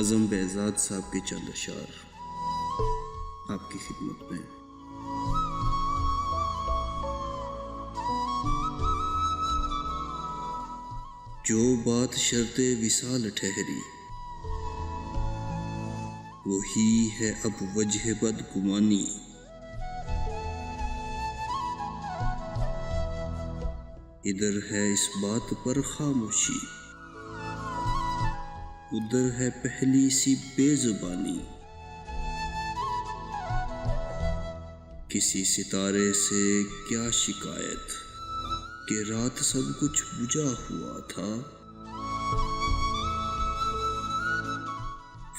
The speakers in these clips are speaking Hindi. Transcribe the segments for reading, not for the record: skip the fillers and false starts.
आज़म बेहज़ाद साहब के चंद अशार आपकी खिदमत में। जो बात शर्ते विसाल ठहरी, वही है अब वजह बदगुमानी। इधर है इस बात पर खामोशी, उधर है पहली सी बेजुबानी। किसी सितारे से क्या शिकायत कि रात सब कुछ बुझा हुआ था।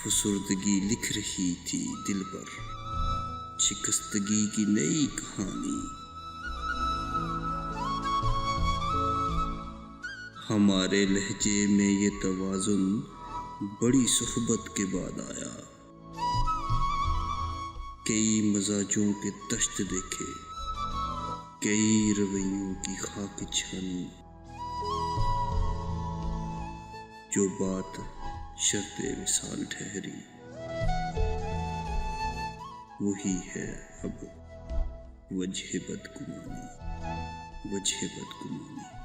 फुसुर्दगी लिख रही थी दिल पर शिकस्तगी की नई कहानी। हमारे लहजे में ये तवाज़ुन बड़ी सोहबत के बाद आया। कई मजाजों के दश्त देखे, कई रवैयों की खाक छानी। जो बात शर्ते विसाल ठहरी, वही है अब वजह बदगुमानी, वजह बदगुमानी।